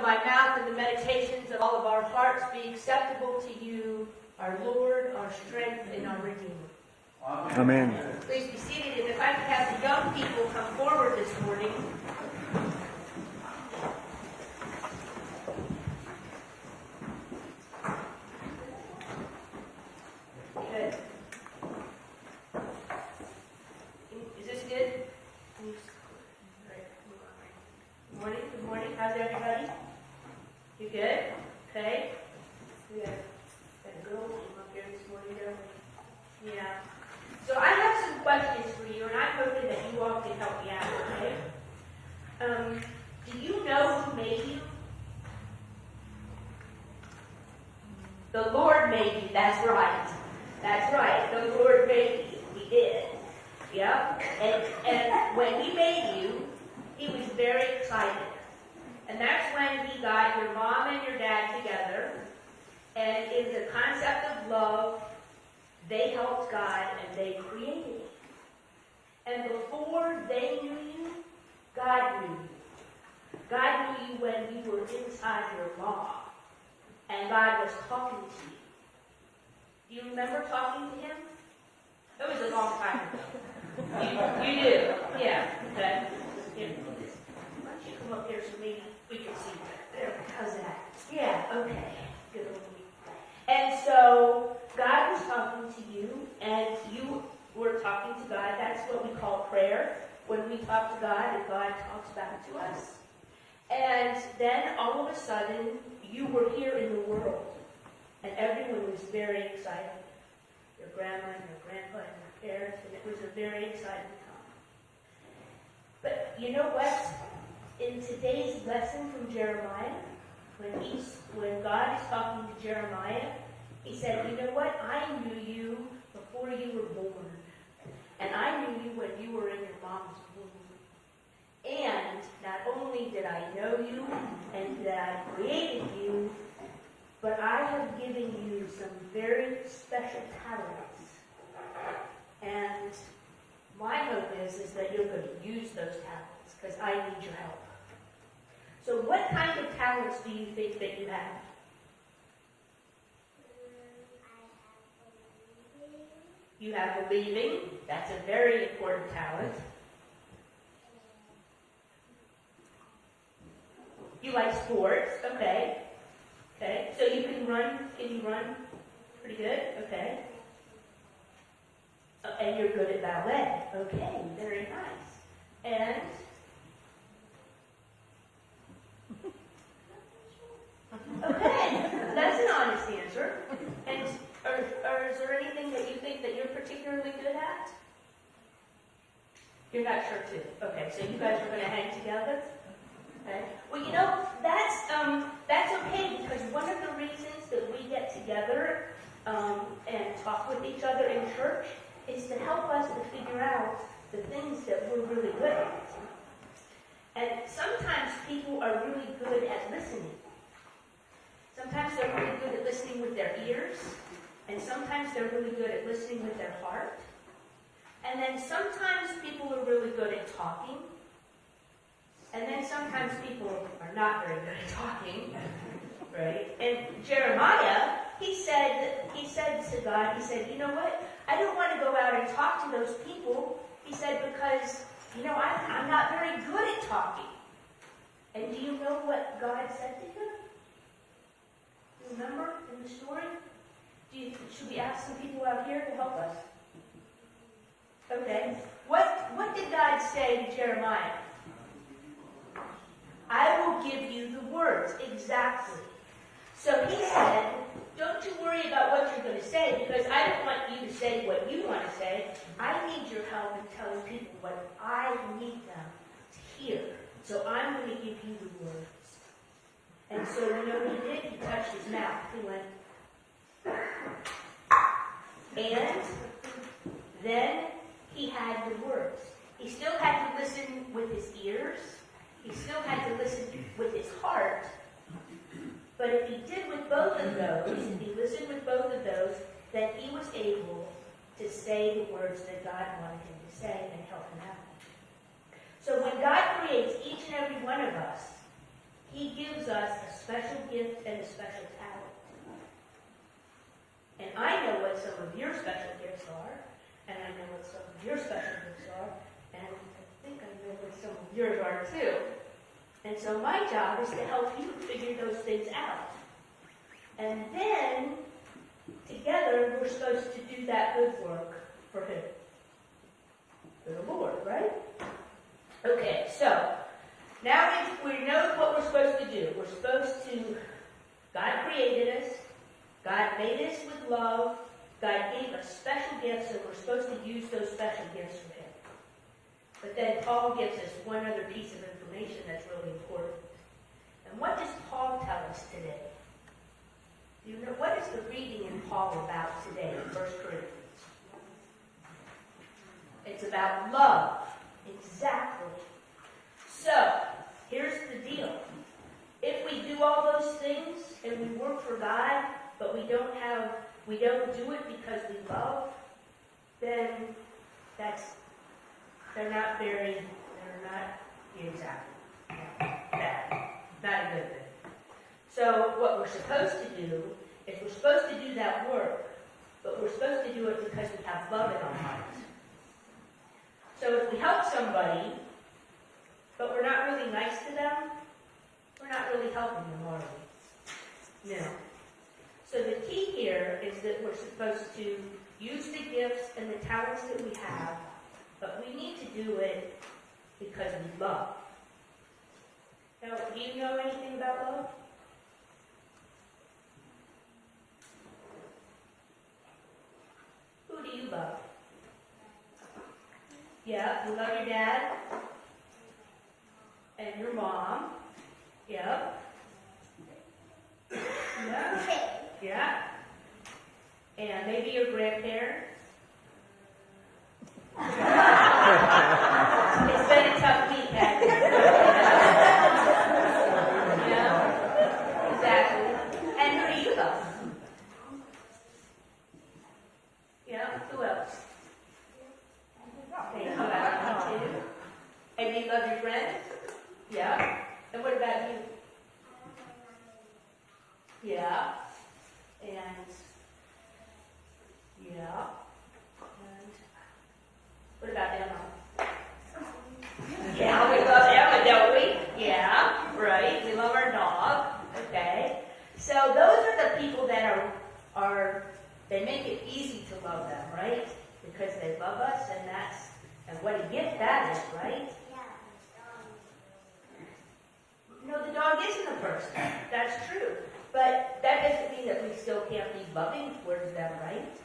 of my mouth and the meditations of all of our hearts be acceptable to you, our Lord, our strength, and our Redeemer. Amen. Please be seated. And if I could have the young people come forward this morning. Good. Is this good? Good morning. Good morning. How's everybody? You good? Okay. We got a girl up here this morning, don't we? Yeah. So I have some questions for you, and I'm hoping that you all can help me out, okay? Do you know who made you? The Lord made you. That's right. That's right. The Lord made you. He did. Yep. And when He made you, He was very excited. And that's when He got your mom and your dad together. And in the concept of love, they helped God and they created you. And before they knew you, God knew you. God knew you when you were inside your mom. And God was talking to you. Do you remember talking to Him? It was a long time ago. You do? Yeah. Okay. Yeah. Why don't you come up here so maybe we can see that? There, how's that? Yeah, okay. Good. And so God was talking to you, and you were talking to God. That's what we call prayer, when we talk to God and God talks back to us. And then all of a sudden, you were here in the world, and everyone was very excited. Your grandma and your grandpa and your parents, and it was a very exciting time. But you know what? In today's lesson from Jeremiah, when God is talking to Jeremiah, He said, you know what? I knew you before you were born. And I knew you when you were in your mom's womb. And not only did I know you and that I created you, but I have given you some very special talents. And my hope is that you're going to use those talents because I need your help. So what kind of talents do you think that you have? You have believing. That's a very important talent. You like sports. Okay. Okay. So you can run. Can you run pretty good? Okay. And you're good at ballet. Okay. Very nice. And okay, that's an honest answer. And or is there anything that you think that you're particularly good at? You're not sure too. Okay, so you guys are going to hang together. Okay. Well, you know that's okay because one of the reasons that we get together and talk with each other in church is to help us to figure out the things that we're really good at. And sometimes people are really good at listening. Sometimes they're really good at listening with their ears, and sometimes they're really good at listening with their heart. And then sometimes people are really good at talking, and then sometimes people are not very good at talking, right? And Jeremiah, he said to God, he said, you know what? I don't want to go out and talk to those people. He said, because, you know, I'm not very good at talking. And do you know what God said to him? Remember in the story? Should we ask some people out here to help us? Okay. What did God say to Jeremiah? I will give you the words. Exactly. So he said, don't you worry about what you're going to say, because I don't want you to say what you want to say. I need your help in telling people what I need them to hear. So I'm going to give you the words. And so you know what he did? He touched his mouth. He went, and then he had the words. He still had to listen with his ears. He still had to listen with his heart. But if he did with both of those, if he listened with both of those, then he was able to say the words that God wanted him to say and help him out. So when God creates each and every one of us, He gives us a special gift and a special talent. And I know what some of your special gifts are, and I know what some of your special gifts are, and I think I know what some of yours are too. And so my job is to help you figure those things out. And then, together, we're supposed to do that good work for who? For the Lord, right? Okay, so, now we know what we're supposed to do. We're supposed to, God created us, God made us with love, God gave us special gifts, and we're supposed to use those special gifts for Him. But then Paul gives us one other piece of information that's really important. And what does Paul tell us today? Do you know, what is the reading in Paul about today in 1 Corinthians? It's about love. Exactly. So, here's the deal. If we do all those things and we work for God, but we don't do it because we love, then they're not exactly bad. Not a good thing. So what we're supposed to do is we're supposed to do that work, but we're supposed to do it because we have love in our hearts. So if we help somebody, but we're not really nice to them, we're not really helping them, are we? No. So the key here is that we're supposed to use the gifts and the talents that we have, but we need to do it because we love. Now, do you know anything about love? Who do you love? Yeah, you love your dad and your mom. Yep. Yeah. Yeah. And maybe your grandparents. It's been a tough week, hasn't it? Yeah. Exactly. And who do you love? Yeah. Who else? Thank you, Alan, too. And you love your friends? Yeah. And what about you? Yeah. And yeah. And what about Emma? Yeah, we love Emma, don't we? Yeah, right. We love our dog. Okay. So those are the people that are they make it easy to love them, right? Because they love us, and what a gift that is, right? No, the dog isn't a person. That's true. But that doesn't mean that we still can't be loving towards them, right?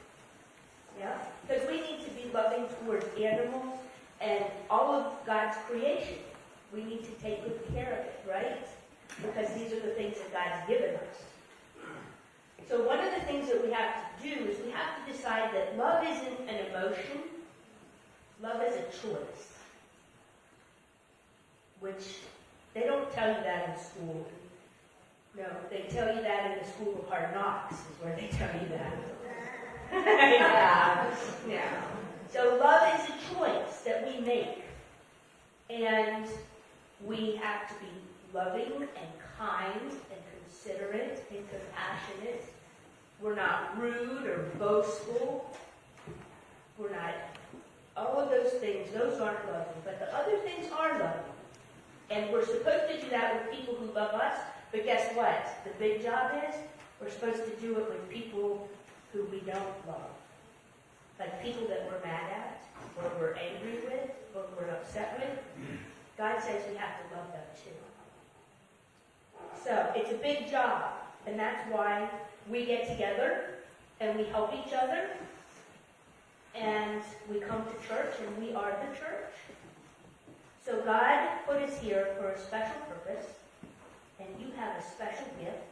Yeah? Because we need to be loving towards animals and all of God's creation. We need to take good care of it, right? Because these are the things that God's given us. So one of the things that we have to do is we have to decide that love isn't an emotion. Love is a choice. Which they don't tell you that in school. No, they tell you that in the School of Hard Knocks is where they tell you that. Yeah. So love is a choice that we make. And we have to be loving and kind and considerate and compassionate. We're not rude or boastful. We're not, all of those things, those aren't loving. But the other things are loving. And we're supposed to do that with people who love us. But guess what? The big job is we're supposed to do it with people who we don't love. Like people that we're mad at, or we're angry with, or we're upset with. God says we have to love them too. So it's a big job. And that's why we get together and we help each other. And we come to church and we are the church. So God put us here for a special purpose. And you have a special gift,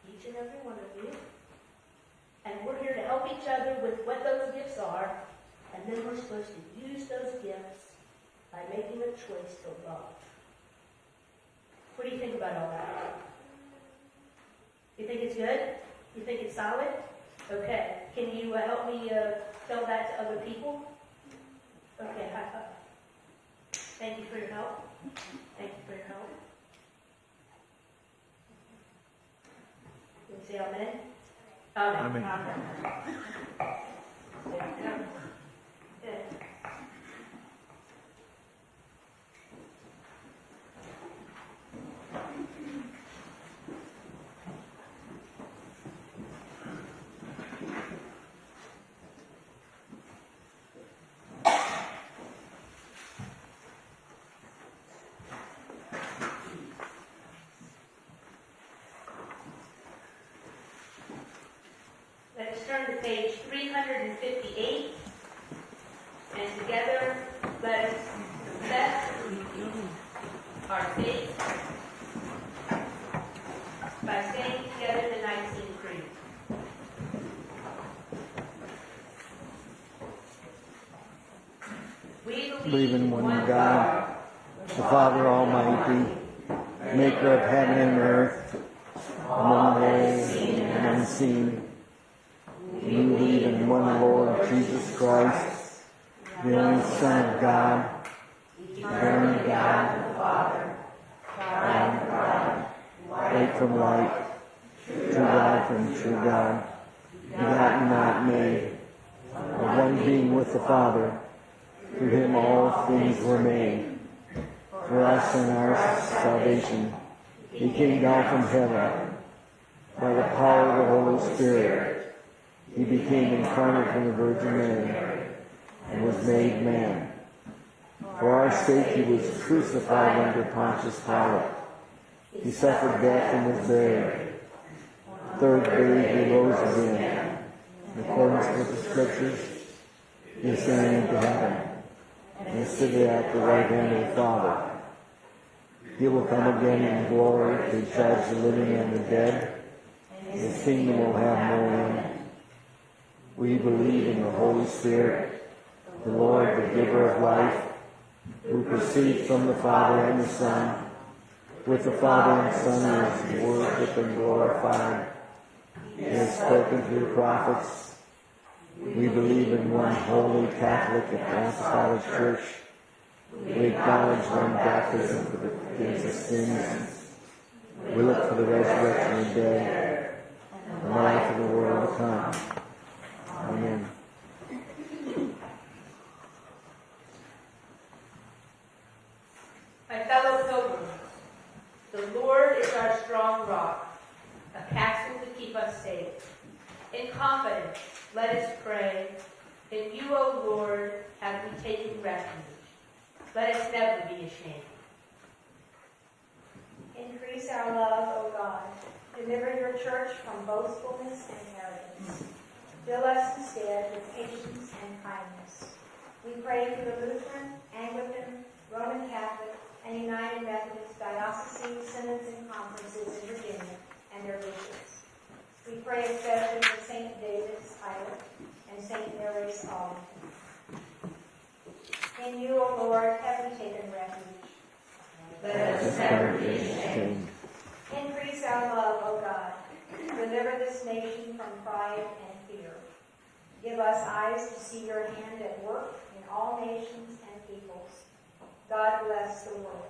each and every one of you. And we're here to help each other with what those gifts are. And then we're supposed to use those gifts by making a choice to love. What do you think about all that? You think it's good? You think it's solid? Okay. Can you help me tell that to other people? Okay, high five. Thank you for your help. Thank you for your help. Say amen. Amen. Amen. There you go. Good. Let's turn to page 358, and together let us confess our faith by saying together the Nicene Creed. We Believe in one God, the Father Almighty, maker of heaven and earth, among those seen and unseen. We believe in one Lord Jesus Christ, the only Son of God, eternal God the Father, God from God, light from light, true God from true God, begotten not made, of one being with the Father. Through him all things were made. For us and our salvation, he came down from heaven. By the power of the Holy Spirit, he became incarnate from the Virgin Mary and was made man. For our sake he was crucified under Pontius Pilate. He suffered death and was buried. Third day he rose again. In accordance with the Scriptures, he ascended into heaven and is seated at the right hand of the Father. He will come again in glory to judge the living and the dead. His kingdom will have no end. We believe in the Holy Spirit, the Lord, the giver of life, who proceeds from the Father and the Son. With the Father and Son is worshipped and glorified. He has spoken through the prophets. We believe in one holy Catholic and Apostolic Church. We acknowledge one baptism for the forgiveness of sins. We look for the resurrection of the dead and the life of the world to come. Amen. My fellow pilgrims, the Lord is our strong rock, a castle to keep us safe. In confidence, let us pray. In you, O Lord, have we taken refuge. Let us never be ashamed. Increase our love, O God. Deliver your church from boastfulness and arrogance. Fill us instead with patience and kindness. We pray for the Lutheran, Anglican, Roman Catholic, and United Methodist dioceses, synods, and conferences in Virginia and their bishops. We pray especially for St. David's Island and St. Mary's Arlington. In you, O Lord, have we taken refuge. Let us never be ashamed. Increase our love, O God. Deliver this nation from pride and fear. Give us eyes to see your hand at work in all nations and peoples. God bless the world.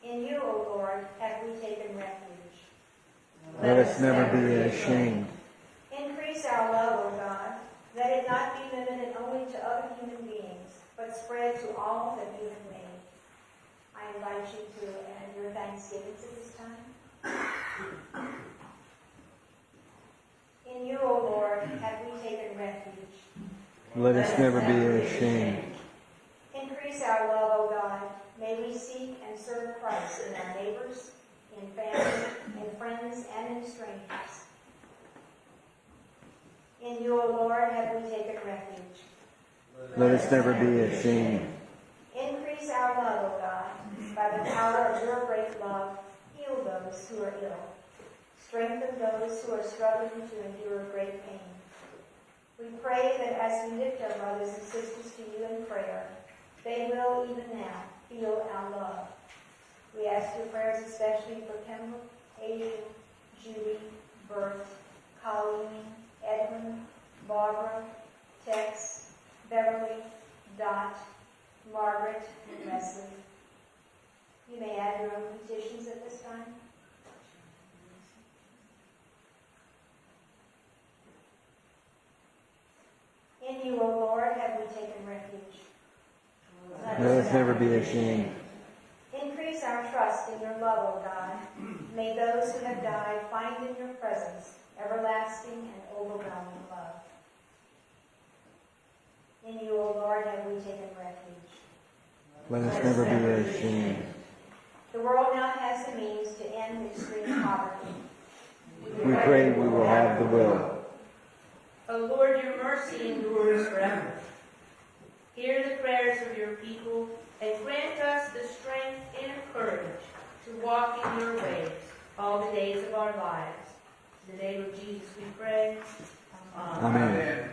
In you, O Lord, have we taken refuge. Let us never be ashamed. Increase our love, O God. Let it not be limited only to other human beings, but spread to all that you have made. I invite you to add your thanksgivings at this time. In you, O Lord, have we taken refuge. Let us never be ashamed. Increase our love, O God. May we seek and serve Christ in our neighbors, in family, in friends, and in strangers. In you, O Lord, have we taken refuge. Let us never be ashamed. Increase our love, O God. By the power of your great love, heal those who are ill. Strengthen those who are struggling to endure great pain. We pray that as we lift our brothers and sisters to you in prayer, they will even now feel our love. We ask your prayers especially for Pembroke, Adrian, Judy, Bert, Colleen, Edwin, Barbara, Tex, Beverly, Dot, Margaret, and Leslie. You may add your own petitions at this time. never be ashamed. Increase our trust in your love, O God. May those who have died find in your presence everlasting and overwhelming love. In you, O Lord, have we taken refuge. Let us never be ashamed. The world now has the means to end extreme poverty. We pray we will have the will. O Lord, your mercy endures forever. Hear the prayers of your people and grant us the strength and courage to walk in your ways all the days of our lives. In the name of Jesus we pray. Amen. Amen.